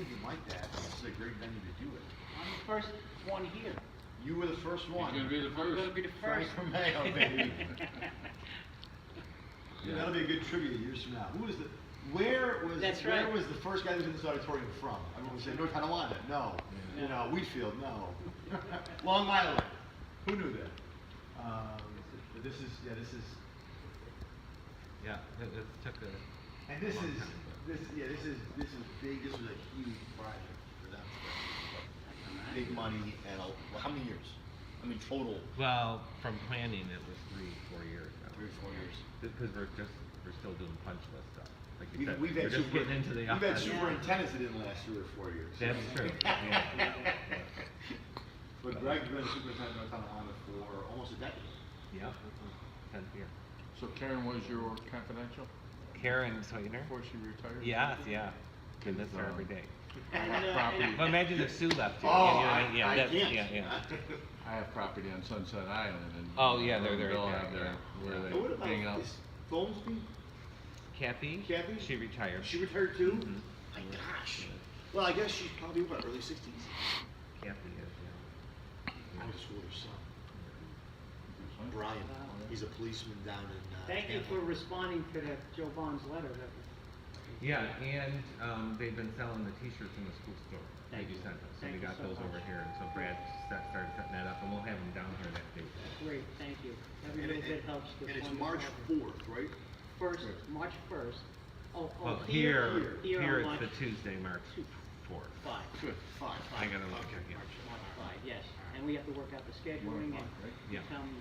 thinking like that. This is a great venue to do it. I'm the first one here. You were the first one. You're gonna be the I'm first. gonna be the Frank first. Romeo, baby. Yeah. That'll be a good trivia years from now. Who was the? Where was? That's where right. was the first guy who was in this auditorium from? Everyone would say North Tonawanda. No. Yeah. You know, Wheatfield. No. Long Island. Who knew that? This is. Yeah. This is. Yeah, it took a. And this long is. time, but- This. Yeah. This is big. This was a huge project for them. Big money and how many years? I mean, total. Well, from planning, it was 3-4 years now. 3 or 4 years. Because we're still doing punch list stuff. Like you We've, said, we've we're had just super, getting into the. we've had office. superintendents that didn't last 3 or 4 years. That's true. Yeah. But Greg's been a superintendent of Tonawanda for almost a decade. Yeah. 10th year. So Karen was your confidential Karen Sweetener. before she retired? Yes, yeah. We miss her every day. I And, have uh, property, Well, imagine if Sue left you. Oh, Yeah, I that's- can't. yeah. I have property on Sunset Island and. Oh, yeah, they're They'll there, have their, yeah. where And what they hang about out. this Goldsby? Kathy? Kathy? She retired. She retired too? Mhm. My gosh. Well, I guess she's probably what, early 60s? Kathy is, yeah. I went to school with her son, Brian. He's a policeman down in. Thank you for responding to that Joe Bond's letter. That was, Yeah, and they've been selling the T-shirts in the school store that Thank you you. sent us. So Thank we you got so those much. over here, and so Brad started setting that up, and we'll have them down here that day. great, thank you. Every And little bit helps. to And it's fund the March project. 4th, right? First, March 1st. Oh, Well, here here on it's March the Tuesday, March 4th. 5. Good, fine. I gotta look Okay. at it. March 5, yes. And we have to work out the scheduling and 1 o'clock, right? Yeah. tell me.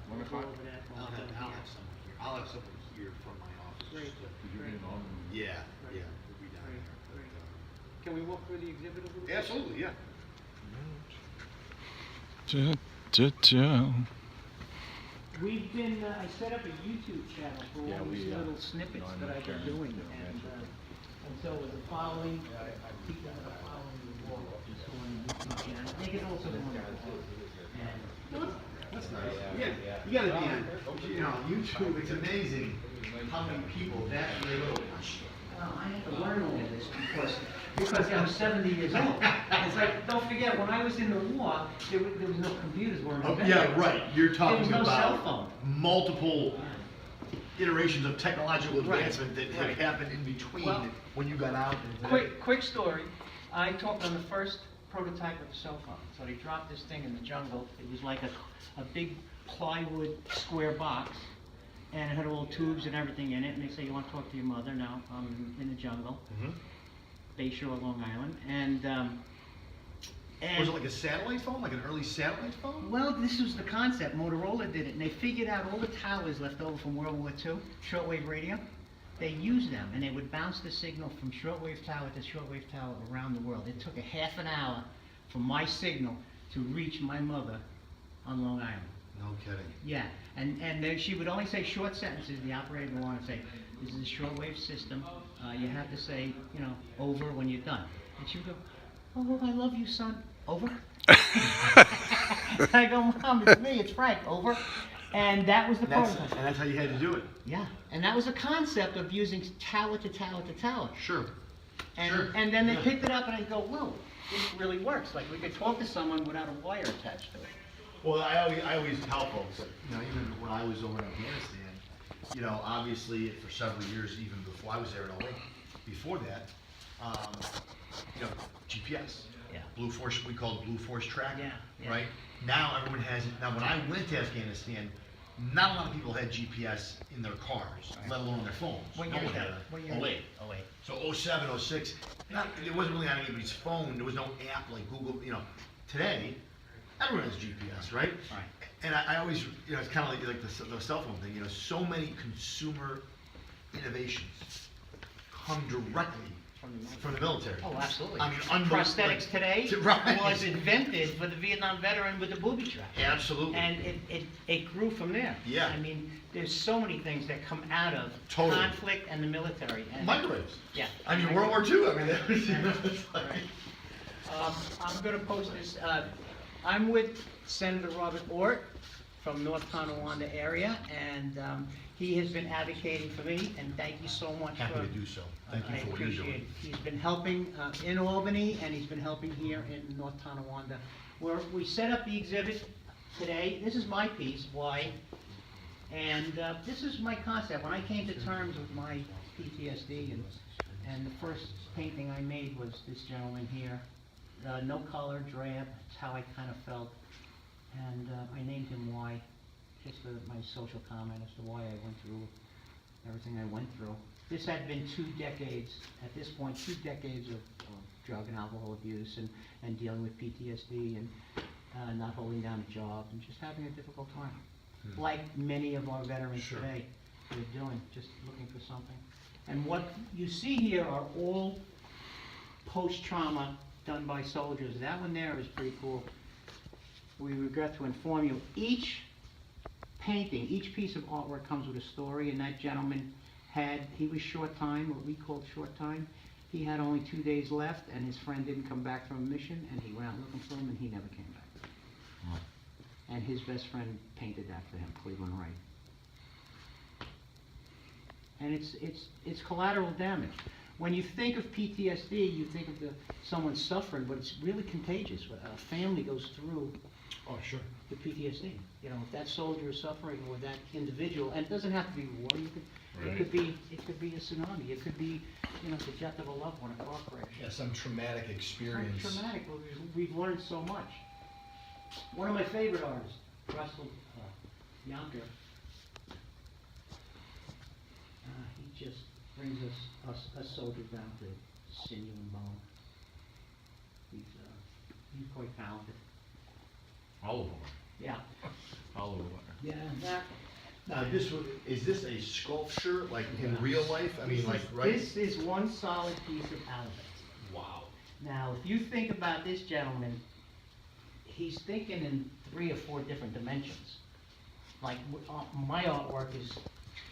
1 we'll go o'clock? over that when I'll we're have, done I'll here. have someone here. I'll have someone here from my office. Great. just to- Did you get all of them? Yeah, Right. yeah, we'll be down Great, here. great. Can we walk through the exhibit a little bit? Absolutely, yeah. We've been, I set up a YouTube channel for Yeah, all these we, little snippets that I've been doing, and so with the following, people that are following the walk, just on the YouTube channel, I think it's also on the and That's nice. Yeah, you gotta be on, YouTube, it's amazing how many people that little. I had to learn all this because I'm 70 years old. It's like, don't forget, when I was in the war, there was no computers weren't invented. Yeah, right, you're There talking was no cell about phone. multiple iterations of technological Right, advancement that have right. happened in between Well, when you got out. and- Quick story. I talked on the first prototype of the cell phone. So they dropped this thing in the jungle. It was like a big plywood square box, and it had all tubes and everything in it. And they say, "You want to talk to your mother?" Now I'm in the jungle, Mhm. Bayshore, Long Island, and Was it like a satellite phone, like an early satellite phone? well, this was the concept. Motorola did it, and they figured out all the towers left over from World War II, shortwave radio. They used them, and they would bounce the signal from shortwave tower to shortwave tower around the world. It took a half an hour for my signal to reach my mother on Long Island. No kidding. Yeah, and then she would only say short sentences. The operator would want to say, "This is a shortwave system. You have to say, over when you're done." And she would go, "Oh, I love you, son. Over." I go, "Mom, it's me. It's Frank. Over." And that was the prototype. And that's how you had to do it. Yeah, and that was a concept of using tower to tower to tower. Sure. And, Sure. and then they Yeah. picked it up and I go, "Whoa, this really works. Like we could talk to someone without a wire attached to it." Well, I always tell folks, even when I was over in Afghanistan, obviously for several years, even before I was there in 08, before that, GPS. Yeah. Blue Force, we call it Blue Force Track. Yeah, yeah. Right? Now everyone has it. Now when I went to Afghanistan, not a lot of people had GPS in their cars, let alone their phones. What No year one is had that? it. What year? 08. Oh, wait. So 07, 06, it wasn't really on anybody's phone. There was no app like Google. Today, everyone has GPS, right? Right. And I always, it's kind of like the cell phone thing. So many consumer innovations come directly from the military. Oh, absolutely. I mean, Prosthetics today Right. was invented for the Vietnam veteran with the booby trap. Absolutely. And it grew from there. Yeah. I mean, there's so many things that come out of Totally. conflict and the military. And Microwaves. Yeah. I mean, World War II. I mean, that was, it's like, I'm going to post this. I'm with Senator Robert Ort from North Tonawanda area, and he has been advocating for me, and thank you so much for... Happy to do so. Thank you I for what you're appreciate doing. it. He's been helping in Albany, and he's been helping here in North Tonawanda. We set up the exhibit today. This is my piece, Why, and this is my concept. When I came to terms with my PTSD, and the first painting I made was this gentleman here. No color, drab, it's how I kind of felt. And I named him Why, just my social comment as to why I went through everything I went through. This had been 2 decades, at this point, 2 decades of drug and alcohol abuse and dealing with PTSD and not holding down a job and just having a difficult time. Like many of our veterans Sure. today, they're doing, just looking for something. And what you see here are all post-trauma done by soldiers. That one there is pretty cool. We regret to inform you, each painting, each piece of artwork comes with a story, and that gentleman he was short time, what we called short time. He had only 2 days left, and his friend didn't come back from a mission, and he went out looking for him, and he never came back. Wow. And his best friend painted that for him, Cleveland Wright. And it's collateral damage. When you think of PTSD, you think of someone suffering, but it's really contagious. A family goes through Oh, sure. the PTSD. You know, if that soldier is suffering, or that individual, and it doesn't have to be war. It could be a tsunami. It could be, the death of a loved one, a car crash. Yeah, some traumatic experience. Traumatic, but we've learned so much. One of my favorite artists, Russell Yonker, he just brings us soldiers down to sinew and bone. He's quite talented. All of them. Yeah. All over. Yeah. Now, is this a sculpture, like in real life? I mean, like, right? This is one solid piece of alibay. Wow. Now, if you think about this gentleman, he's thinking in 3 or 4 different dimensions. Like, my artwork is,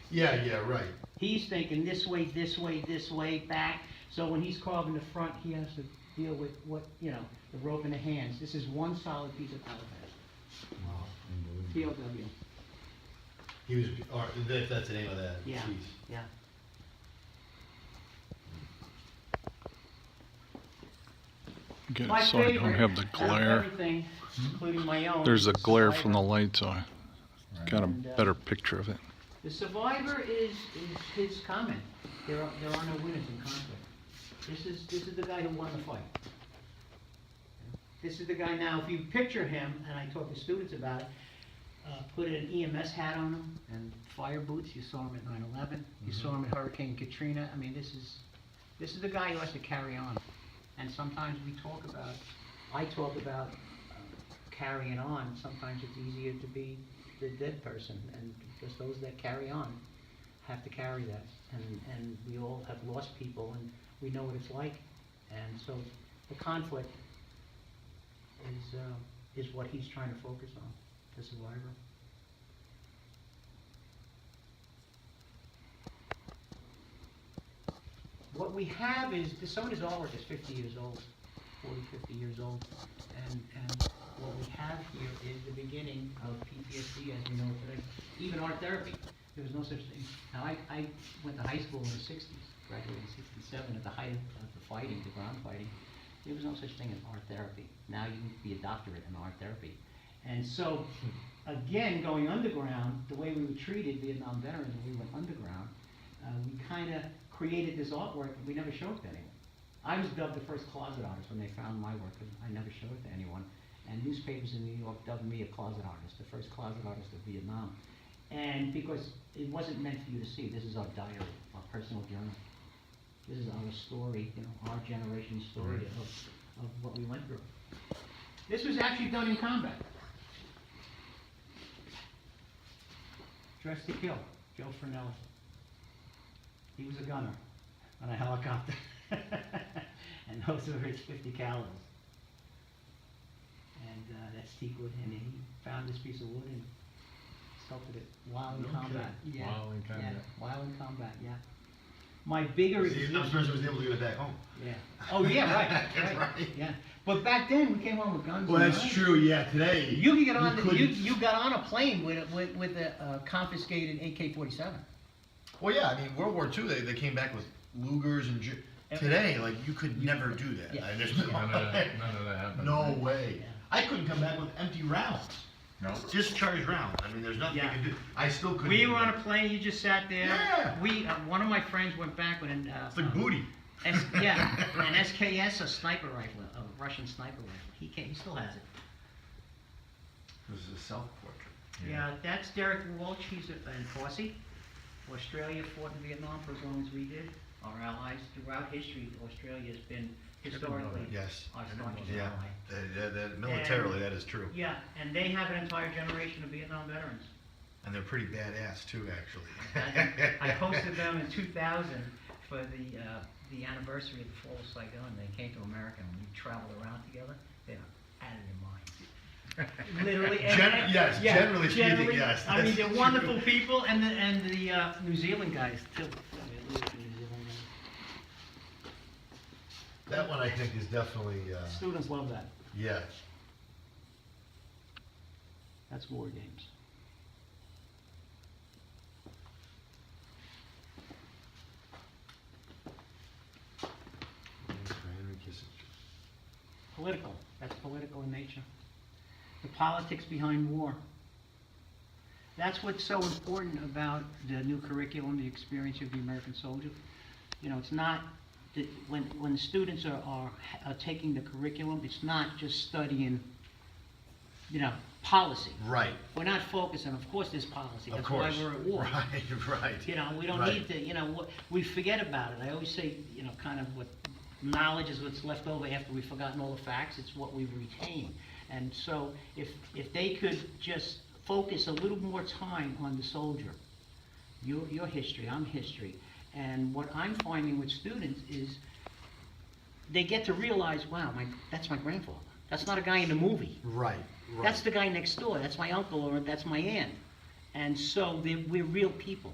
Yeah, right. he's thinking this way, this way, this way, back. So when he's carving the front, he has to deal with the rope in the hands. This is one solid piece of alibay. Wow. POW. He was, or that's the name of that Yeah, piece. yeah. Get My it so I don't favorite have the out of glare. everything, including my own. There's a is glare from the Survivor. light, so I got a And, better picture of it. The survivor is his comment. There are no winners in conflict. This is the guy who won the fight. This is the guy now, if you picture him, and I talk to students about it, put an EMS hat on him and fire boots. You saw him at 9/11. You saw him at Hurricane Katrina. I mean, this is the guy who has to carry on. And sometimes I talk about carrying on. Sometimes it's easier to be the dead person, and because those that carry on have to carry that. And we all have lost people, and we know what it's like. And so the conflict is what he's trying to focus on, the survivor. What we have is, some of his artwork is 50 years old, 40, 50 years old, and what we have here is the beginning of PTSD as we know it today. Even art therapy, there was no such thing. Now, I went to high school in the 60s, graduated in 67 at the height of the fighting, the ground fighting. There was no such thing as art therapy. Now you can be a doctorate in art therapy. And so, again, going underground, the way we were treated, Vietnam veterans, when we went underground, we kind of created this artwork and we never showed it to anyone. I was dubbed the first closet artist when they found my work, and I never showed it to anyone. And newspapers in New York dubbed me a closet artist, the first closet artist of Vietnam. And because it wasn't meant for you to see, this is our diary, our personal journal. This is our story, our generation's story of what we went through. This was actually done in combat. Dressed to Kill, Joe Fernelli. He was a gunner on a helicopter. And those were his 50 calibers. And that's teak wood, and he found this piece of wood and sculpted it while in combat. Yeah. While in combat. Yeah, while in combat, yeah. My bigger See, I'm surprised I was able to get it back home. Yeah. Oh, yeah, right, That's right, right. yeah. But back then, we came home with guns. Well, and that's knives. true, yeah, today. You could get on, couldn't- you got on a plane with a confiscated AK-47. Well, yeah, I mean, World War II, they came back with Lugers and, today, like, you could never do that. Yeah. I mean, there's no None of way. that, none of that happened. No way. Yeah. I couldn't come back with empty rounds, No? discharged rounds. I mean, there's nothing you Yeah. can do. I still couldn't. We do were on that. a plane, you just sat there. Yeah. One of my friends went back with an, It's like booty. yeah, an SKS, a sniper rifle, a Russian sniper rifle. He still has it. This is a self-portrait. Yeah, that's Derek Walsh, he's in Posse. Australia fought in Vietnam for as long as we did. Our allies throughout history, Australia has been historically Yes. our staunchest Yeah, ally. militarily, that is true. Yeah, and they have an entire generation of Vietnam veterans. And they're pretty badass too, actually. I hosted them in 2000 for the anniversary of the fall of Saigon. They came to America and we traveled around together. They're out of their minds. Literally. Yes, yeah, generally speaking, yes, I mean, that's they're true. wonderful people, and the New Zealand guys too. New Zealand guys. That one I think is definitely, Students love that. yeah. That's war games. Henry Kissinger. Political. That's political in nature. The politics behind war. That's what's so important about the new curriculum, the experience of the American soldier. You know, it's not that when students are taking the curriculum, it's not just studying, you know, policy. Right, We're not focusing. Of course, there's policy. of That's why course. we're at war. Right. You know, we don't Right. need to, you know, we forget about it. I always say, you know, kind of what knowledge is what's left over after we've forgotten all the facts, it's what we retain. And so if they could just focus a little more time on the soldier, your history, I'm history, and what I'm finding with students is they get to realize, wow, that's my grandfather. That's not a guy in the movie. Right, right. That's the guy next door, that's my uncle, or that's my aunt. And so we're real people.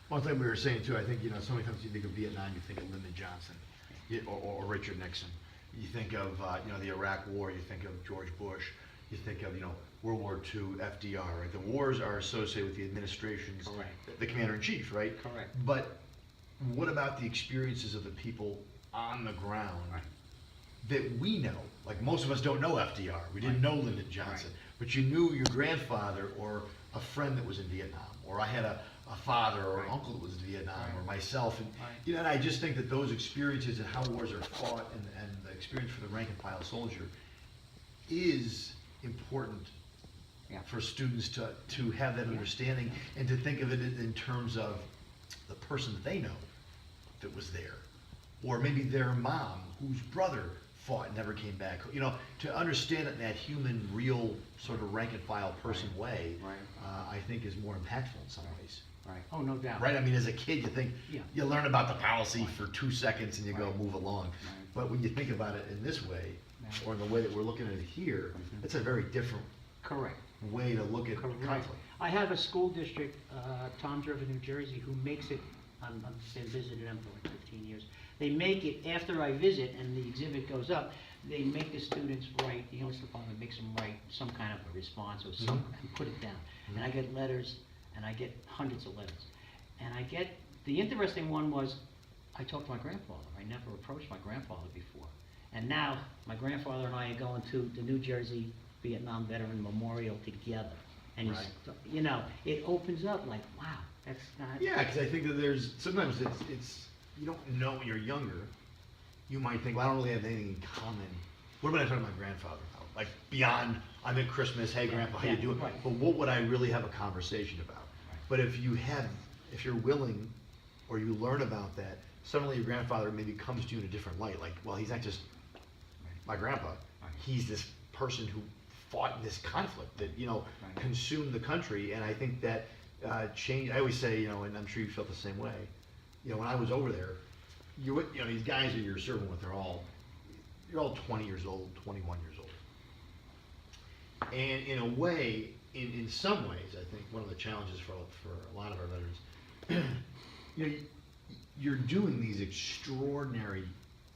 One thing we were saying too, I think, you know, so many times you think of Vietnam, you think of Lyndon Johnson, or Richard Nixon. You think of, you know, the Iraq War, you think of George Bush, you think of, you know, World War II, FDR, right? The wars are associated with the administrations, Correct. the commander-in-chief, right? Correct. But what about the experiences of the people on the ground Right. that we know? Like, most of us don't know FDR, we didn't know Lyndon Johnson, Right. but you knew your grandfather or a friend that was in Vietnam, or I had a father or Right. uncle that was in Vietnam, or Right. myself, and, Right. you know, and I just think that those experiences and how wars are fought and the experience for the rank and file soldier is important Yeah. for students to have that understanding and to think of it in terms of the person that they know that was there, or maybe their mom whose brother fought and never came back. You know, to understand it in that human, real sort of rank and file person way, Right. I think is more impactful in some ways. Right. Oh, no doubt. Right? I mean, as a kid, you think, Yeah. you learn about the policy for 2 seconds and you go Right. move along. Right. But when you think about it in this way, Yeah. or in the way that we're looking at it here, Mhm. it's a very different Correct. way to look at Correct. conflict. I have a school district, Toms River, New Jersey, who makes it, I've been visiting them for like 15 years. They make it, after I visit and the exhibit goes up, they make the students write, the English department makes them write some kind of a response or some, and put it down. And I get letters, and I get hundreds of letters. And I get, the interesting one was, I talked to my grandfather. I never approached my grandfather before. And now, my grandfather and I are going to the New Jersey Vietnam Veteran Memorial together. And he's, Right. you know, it opens up like, wow, that's not. Yeah, because I think that there's, sometimes it's, you don't know when you're younger, you might think, well, I don't really have anything in common. What about I talk to my grandfather about? Like, beyond, I'm at Christmas, hey, grandpa, how you Yeah, doing? right. But what would I really have a conversation about? Right. But if you're willing, or you learn about that, suddenly your grandfather maybe comes to you in a different light, like, well, he's not just my grandpa, Right. he's this person who fought in this conflict that, you know, Right. consumed the country, and I think that changed, I always say, you know, and I'm sure you felt the same way, you know, when I was over there, you know, these guys that you're serving with, you're all 20 years old, 21 years old. And in a way, in some ways, I think one of the challenges for a lot of our veterans, you know, you're doing these extraordinary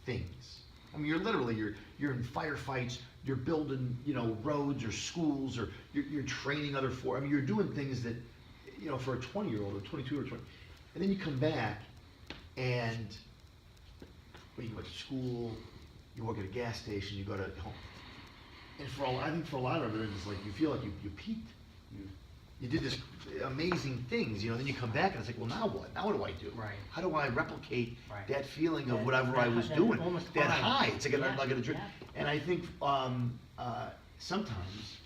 things. I mean, you're in firefights, you're building, roads or schools, or you're training other I mean, you're doing things that, for a 20-year-old or 22 or 20, and then you come back and, well, you go to school, you work at a gas station, you go to home. And I think for a lot of it, it's like you feel like you peaked. You did this amazing things, then you come back and it's like, well, now what? Now what do I do? Right. How do I replicate Right. that feeling of That- whatever that- I was that doing? almost That high. high. It's like Yeah, like a dream. yeah. And I think sometimes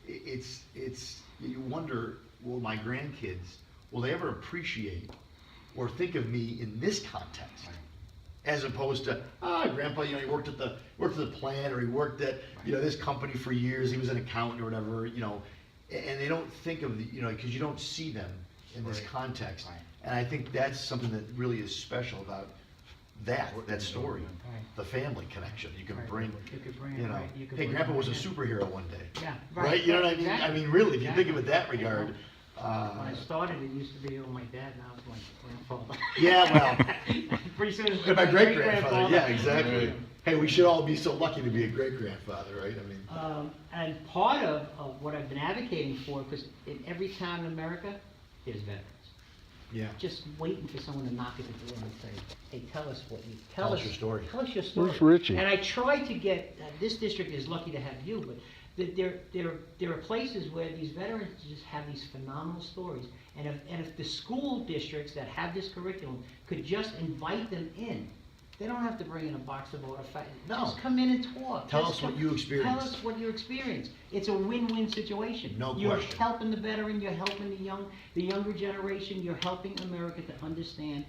it's you wonder, will my grandkids, will they ever appreciate or think of me in this context? As opposed to, grandpa, he worked at the plant, or he worked at, this company for years, he was an accountant or whatever, and they don't think of because you don't see them in this Right. context. Right. And I think that's something that really is special about that story, Right. the family connection. You can Right. bring, You could bring it, right, you could hey, bring grandpa it was a in. superhero one day. Yeah, Right, you know what I mean? exactly. I mean, really, if you think of it that Exactly. regard. When I started, it used to be, my dad, now it's my grandfather. Yeah, well. Pretty soon it's And my great great-grandfather, yeah, exactly. Right. Hey, we should all be so lucky to be a great-grandfather, right? I mean, And part of what I've been advocating for, because in every town in America, there's veterans. yeah. Just waiting for someone to knock at the door and say, hey, tell us what you, Tell us your story. Tell us your story. Where's Richie? And I try to get, this district is lucky to have you, but there are places where these veterans just have these phenomenal stories. And if the school districts that have this curriculum could just invite them in, they don't have to bring in a box of artifacts. No. Just come in and talk. Tell Just us what come- you experienced. Tell us what you experienced. It's a win-win situation. No You're question. helping the veteran, you're helping the younger generation, you're helping America to understand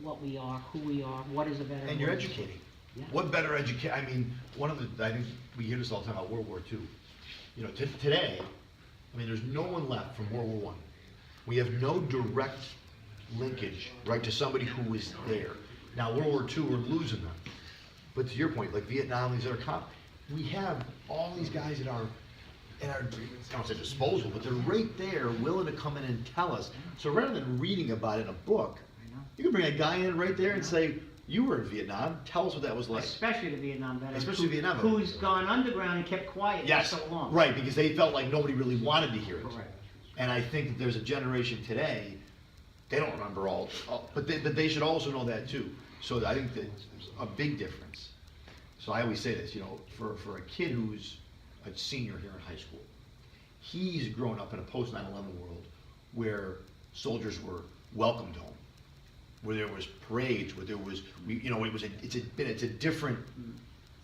what we are, who we are, what is a veteran. And you're what is- educating. Yeah. What better I mean, I think we hear this all the time about World War II. Today, I mean, there's no one left from World War I. We have no direct linkage, right, to somebody who was there. Now, World War II, we're losing them. But to your point, like Vietnam, these other we have all these guys at our, I don't say disposal, but they're right there, willing to come in and tell us. So rather than reading about it in a book, you can bring a guy in right there and say, you were in Vietnam, tell us what that was like. Especially the Vietnam veteran. Especially Vietnam Who's gone underground and kept quiet for Yes, so long. right, because they felt like nobody really wanted to hear it. Correct. And I think that there's a generation today, they don't remember but they should also know that too. So I think that a big difference. So I always say this, for a kid who's a senior here in high school, he's grown up in a post 9/11 world where soldiers were welcomed home, where there was parades, where there was, it's a different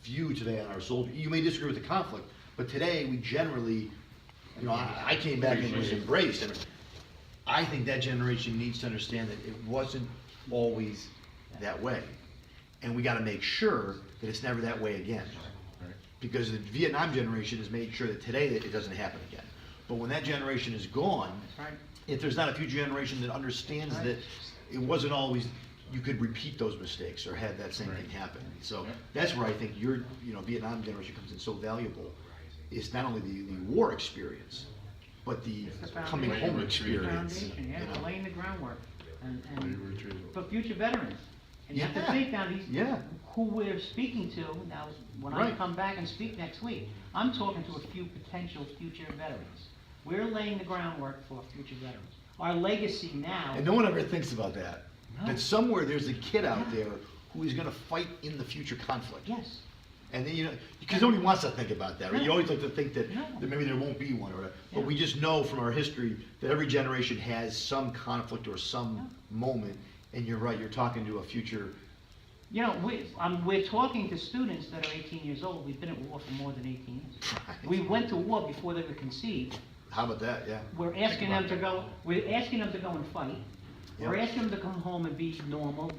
view today on our soldiers. You may disagree with the conflict, but today we generally, I came back and was embraced, and I think that generation needs to understand that it wasn't always that way. And we gotta make sure that it's never that way again. Because the Vietnam generation has made sure that today that it doesn't happen again. But when that generation is gone, That's right. if there's not a future generation that understands Right. that it wasn't always, you could repeat those mistakes or have that same thing happen. So that's where I think your, Vietnam generation comes in so valuable. It's not only the war experience, but the It's the coming foundation. home experience. Foundation, yeah, you know? laying the groundwork, and We were treated. for future veterans. And you have to Yeah. think now, these, Yeah. who we're speaking to, now, when I Right. come back and speak next week, I'm talking to a few potential future veterans. We're laying the groundwork for future veterans. Our legacy now. And no one ever thinks about that. No. That somewhere there's a kid out there who is gonna fight in the future conflict. Yes, And then, because nobody wants to think about that, right? You No. always like to think that, No. that maybe there won't be one, or whatever. But Yeah. we just know from our history that every generation has some conflict or some moment, and you're right, you're talking to a future, we're talking to students that are 18 years old, we've been at war for more than 18 years. Right. We went to war before they were conceived. how about that, yeah? We're asking them to go and fight. We're Yeah. asking them to come home and be normal,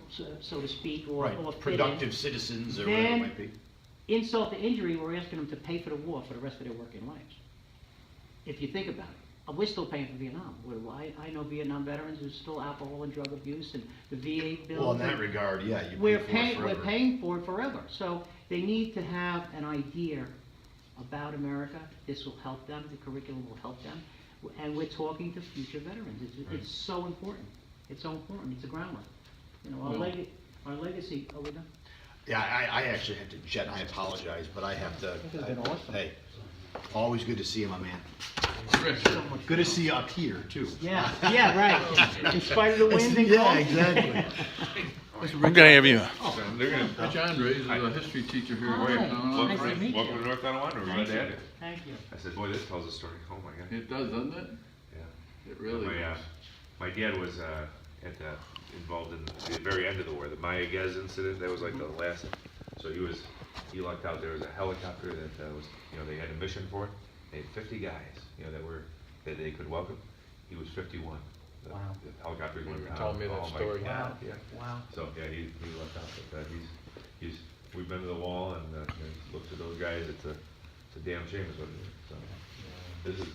so to speak, or Right, fit in. productive citizens, or whatever it Then- might be. Insult to injury, we're asking them to pay for the war for the rest of their working lives. If you think about it, we're still paying for Vietnam. I know Vietnam veterans who's still alcohol and drug abuse, and the VA bills. Well, in that regard, yeah, you We're pay for it paying, forever. we're paying for it forever. So they need to have an idea about America. This will help them, the curriculum will help them. And we're talking to future veterans. It's so important. It's so important. It's a groundwork. You know, our legacy, oh, we're done? Yeah, I actually have to jet, I apologize, but I have to. This has been awesome. Hey, always good to see you, my man. Good to see you up here, too. Yeah, yeah, right. In spite of the wind and Yeah, cold. exactly. I'm gonna have you. They're gonna, Rich Andres is a history teacher here. Hi. at North Nice to Carolina. meet you. Welcome to North Carolina. We're glad to have you. Thank you. I said, boy, this tells a story. Oh my God. It does, doesn't it? Yeah. It really My, does. my dad was involved in the very end of the war, the Maya Gez incident. That was like the last. So he lucked out. There was a helicopter that was, they had a mission for it. They had 50 guys, that they could welcome. He was 51. Wow. The helicopter went You down. told me that Oh my story. God, Wow. yeah. Wow. So yeah, he lucked out. But we've been to the wall and looked at those guys. It's a damn shame is what it is. So this is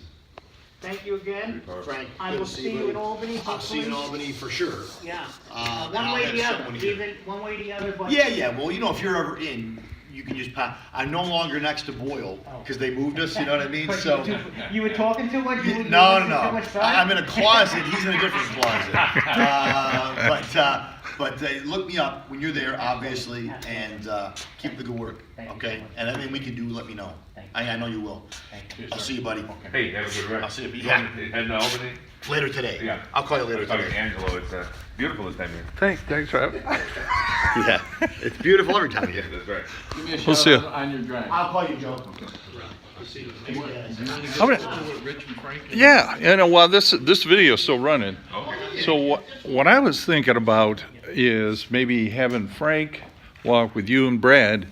Thank you pretty again. powerful. Frank, I good will to see you buddy. in Albany, I'll see you in hopefully. Albany for sure. Yeah. And One I'll way or have the other, someone here. even one way or the other, but. Yeah, well, if you're ever in, you can just pop. I'm no longer next to Boyle, because they moved us, you know what I mean? But So. You were talking too much? You were No, wasting too no, much time? I'm in a closet, he's in a different closet. But look me up when you're there, obviously, and keep the good work, Thank you okay? so much. And anything we can do, let me know. Thank you. I know you will. Thank you. I'll see you, buddy. Hey, have a good rest. I'll see you. You Yeah. heading to Albany? Later today. Yeah. I'll call you later Talking to today. Angelo, it's beautiful this time of year. Thanks for having me. Yeah, it's beautiful every time you Yeah, get that's right. Give me a We'll shout see out ya. on your drive. I'll call you, Joe. I'll see you. Do you want to I'm get gonna- with Rich and Frank? Yeah, while this video is still running, Okay. so what I was thinking about is maybe having Frank walk with you and Brad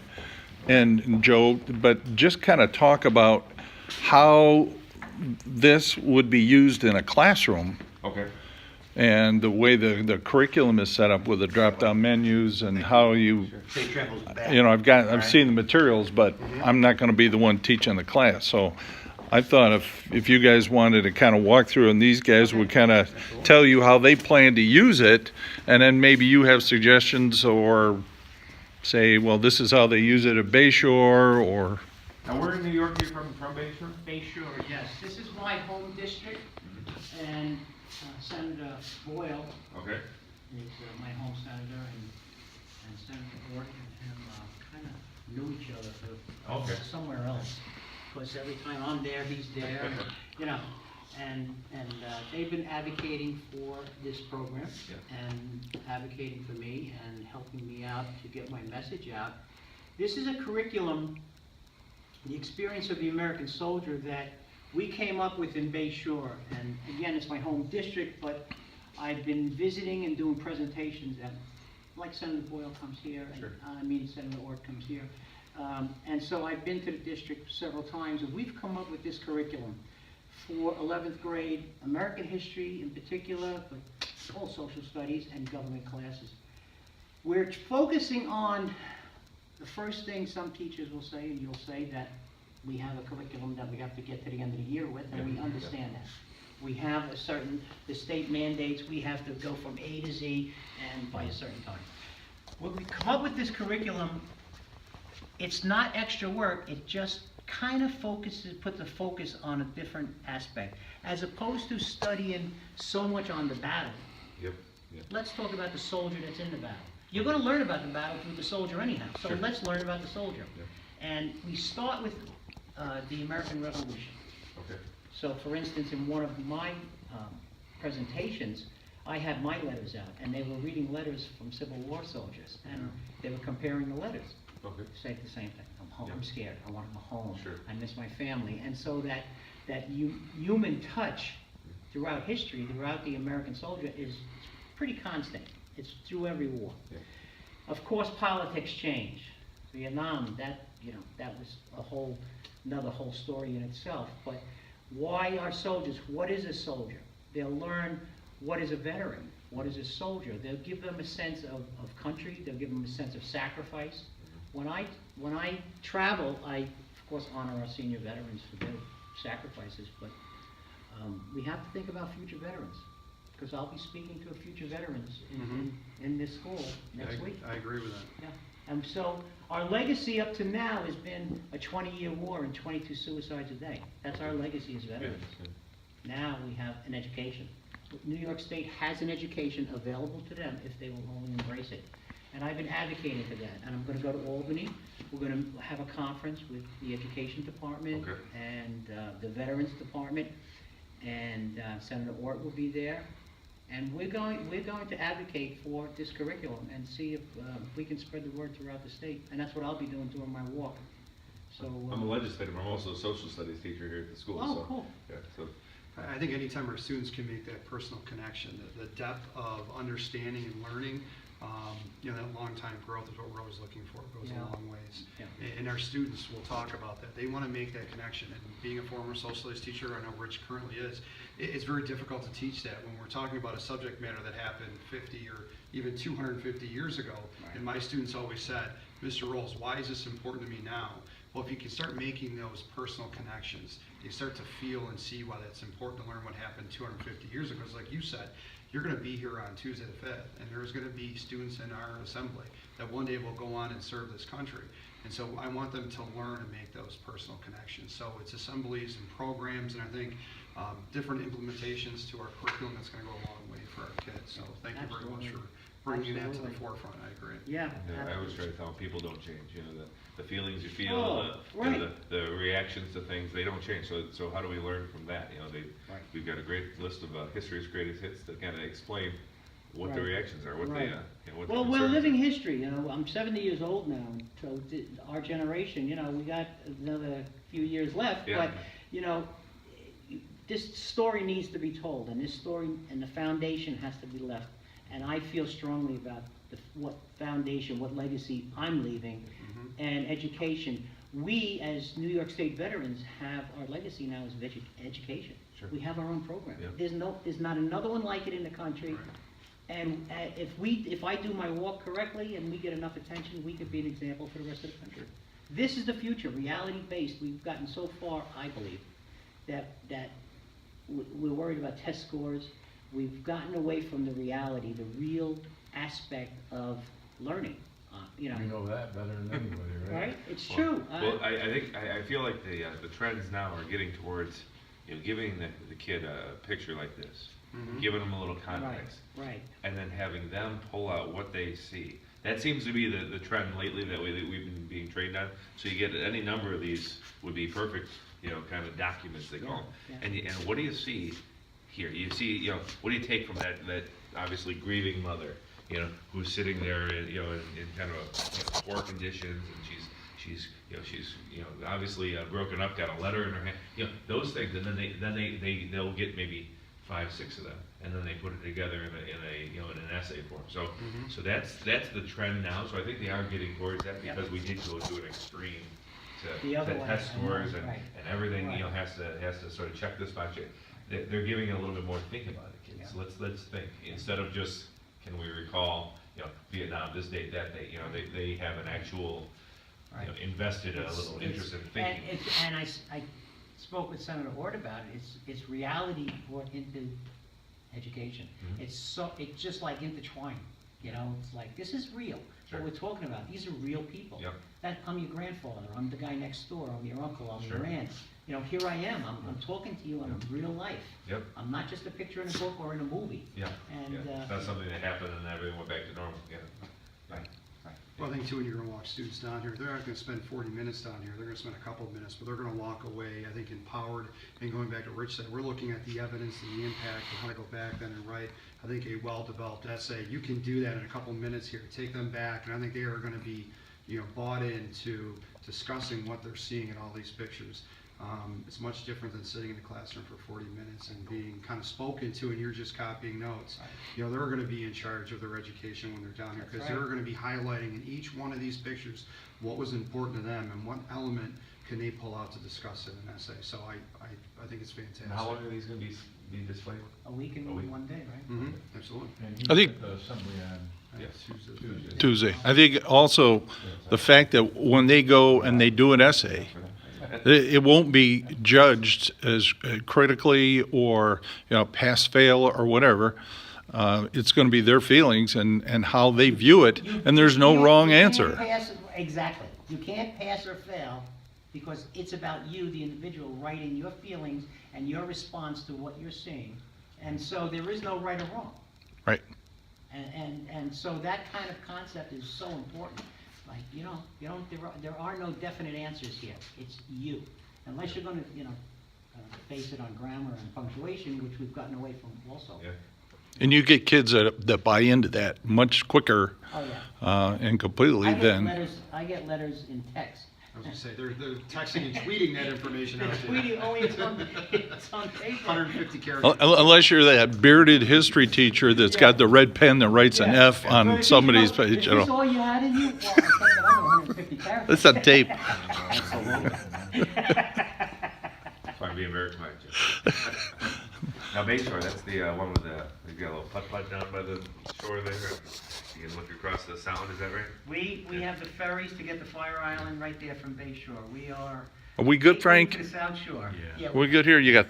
and Joe, but just kind of talk about how this would be used in a classroom Okay. and the way the curriculum is set up with the drop-down menus and how you, Safe travels back. I've seen the materials, but I'm not going to be the one teaching the class. So I thought if you guys wanted to kind of walk through and these guys would kind of tell you how they plan to use it, and then maybe you have suggestions or say, well, this is how they use it at Bayshore, or Now, where in New York are you from Bayshore? Bay Shore, yes. This is my home district, and Senator Boyle Okay. is my home senator, and Senator Orton and him kind of knew each other for Okay. somewhere else. Because every time I'm there, he's there, and they've been advocating for this program and advocating for me and helping me out to get my message out. This is a curriculum, the experience of the American soldier, that we came up with in Bay Shore. And again, it's my home district, but I've been visiting and doing presentations at, like Senator Boyle comes here, and Senator Ort comes here. And so I've been to the district several times, and we've come up with this curriculum for 11th grade American history in particular, but all social studies and government classes. We're focusing on the first thing some teachers will say, and you'll say that we have a curriculum that we have to get to the end of the year with, and we understand that. We have the state mandates, we have to go from A to Z and by a certain time. When we come up with this curriculum, it's not extra work, it just kind of puts a focus on a different aspect. As opposed to studying so much on the battle, Yep. let's talk about the soldier that's in the battle. You're going to learn about the battle through the soldier anyhow, so Sure. let's learn about the soldier. Yep. And we start with the American Revolution. Okay. So for instance, in one of my presentations, I had my letters out, and they were reading letters from Civil War soldiers, and they were comparing the letters. Okay. Say the same thing. I'm home. I'm Yeah. scared. I want to go home. Sure. I miss my family. And so that human touch throughout history, throughout the American soldier, is pretty constant. It's through every war. Yeah. Of course, politics change. Vietnam, that was another whole story in itself. But why are soldiers? What is a soldier? They'll learn what is a veteran, what is a soldier. They'll give them a sense of country. They'll give them a sense of sacrifice. When I travel, I of course honor our senior veterans for their sacrifices, but we have to think about future veterans, because I'll be speaking to a future veterans in this school next week. I agree with that. Yeah. And so our legacy up to now has been a 20-year war and 22 suicides a day. That's our legacy as veterans. Now we have an education, New York State has an education available to them if they will only embrace it. And I've been advocating for that, and I'm gonna go to Albany. We're gonna have a conference with the Education Department Okay. and the Veterans Department, and Senator Ort will be there. And we're going to advocate for this curriculum and see if we can spread the word throughout the state. And that's what I'll be doing during my walk. So. I'm a legislator, but I'm also a social studies teacher here at the school, Oh, so. cool. Yeah, so, I think anytime our students can make that personal connection, the depth of understanding and learning, that long-time growth is what we're always looking for. It goes Yeah. a long ways. Yeah. And our students will talk about that. They want to make that connection. And being a former social studies teacher, I know Rich currently is, it's very difficult to teach that when we're talking about a subject matter that happened 50 or even 250 years ago. Right. And my students always said, Mr. Rolls, why is this important to me now? Well, if you can start making those personal connections, you start to feel and see why that's important to learn what happened 250 years ago. Because like you said, you're going to be here on Tuesday the 5th, and there's going to be students in our assembly that one day will go on and serve this country. And so I want them to learn and make those personal connections. So it's assemblies and programs, and I think different implementations to our curriculum that's going to go a long way for our kids. So thank you very much for bringing that to the Absolutely. forefront. I agree. Yeah. yeah, I always try to tell them, people don't change, the feelings you feel, Oh, right. the reactions to things, they don't change. So how do we learn from that? Right. We've got a great list of history's greatest hits that kind of explain what the Right. reactions are, what Right. what the Well, we're concerns living are. history, I'm 70 years old now, so our generation, we got another few years left, Yeah. but, this story needs to be told, and this story and the foundation has to be left. And I feel strongly about what foundation, what legacy I'm leaving, and education. We, as New York State veterans, have our legacy now is education. Sure. We have our own program. Yeah. There's not another one like it in the country. Right. And if I do my walk correctly and we get enough attention, we could be an example for the rest of the country. This is the future, reality-based. We've gotten so far, I believe, that we're worried about test scores. We've gotten away from the reality, the real aspect of learning. You know that better than anybody, right? Right? It's true. Well, I feel like the trends now are getting towards, giving the kid a picture like this, giving them a little context, Right. and then having them pull out what they see. That seems to be the trend lately that we've been being trained on. So you get any number of these would be perfect, kind of documents they call them. Yeah. And what do you see here? You see, what do you take from that obviously grieving mother, who's sitting there, in kind of poor conditions, and she's obviously broken up, got a letter in her hand, those things, and then they'll get maybe 5, 6 of them, and then they put it together in an essay form. So that's the trend now. So I think they are getting towards that because we did go to an extreme to The other way, test scores and right. everything. Right. Has to sort of check this box. They're giving it a little bit more think about it, kids. Yeah. Let's think instead of just can we recall Vietnam, this date, that date. They have an actual Right. invested a little interest in thinking. And I spoke with Senator Ort about it. It's reality brought into education. Mhm. It's just like intertwined. It's like this is real. Sure. What we're talking about. These are real people. Yep. I'm your grandfather. I'm the guy next door. I'm your uncle. I'm Sure. your aunt. Here I am. I'm talking to you in real life. Yep. I'm not just a picture in a book or in a movie. Yeah. And It's not something that happened and everything went back to normal. Yeah. right. Well, I think too, when you're going to walk students down here, they're not going to spend 40 minutes down here. They're going to spend a couple of minutes, but they're going to walk away, I think, empowered. And going back to Rich said, we're looking at the evidence and the impact and how to go back then and write, I think, a well-developed essay. You can do that in a couple of minutes here. Take them back, and I think they are going to be, bought into discussing what they're seeing in all these pictures. It's much different than sitting in the classroom for 40 minutes and being kind of spoken to and you're just copying notes. They're going to be in charge of their education when they're down here because they're going to be highlighting in each one of these pictures what was important to them and what element can they pull out to discuss in an essay. So I think it's fantastic. And how long are these going to be displayed? A week and A week. 1 day, right? Mhm, absolutely. And you I think- get the assembly on Yes. Tuesday. Tuesday. I think also the fact that when they go and they do an essay, it won't be judged as critically or pass fail or whatever. It's going to be their feelings and how they view it, and there's no wrong answer. Exactly. You can't pass or fail because it's about you, the individual, writing your feelings and your response to what you're seeing And so there is no right or wrong. Right. And so that kind of concept is so important. Like, there are no definite answers here. It's you. Unless you're gonna, base it on grammar and punctuation, which we've gotten away from also. Yeah. And you get kids that buy into that much quicker Oh, yeah. and completely than. I get letters in text. I was gonna say, they're texting and tweeting that information out to you. Tweeting, only it's on paper. 150 characters. Unless you're that bearded history teacher that's got the red pen that writes an F But on if somebody's you- page, Is you this know. all you had in you? Well, I kept it under 150 characters. It's on tape. That's why I'm being very quiet, Jeff. Now, Bayshore, that's the one with you got a little putt-putt down by the shore there. You can look across the sound, is that right? We have the ferries to get to Fire Island right there from Bay Shore. We are. Are we good, gateway Frank? To the South Shore. Yeah, We good here? You got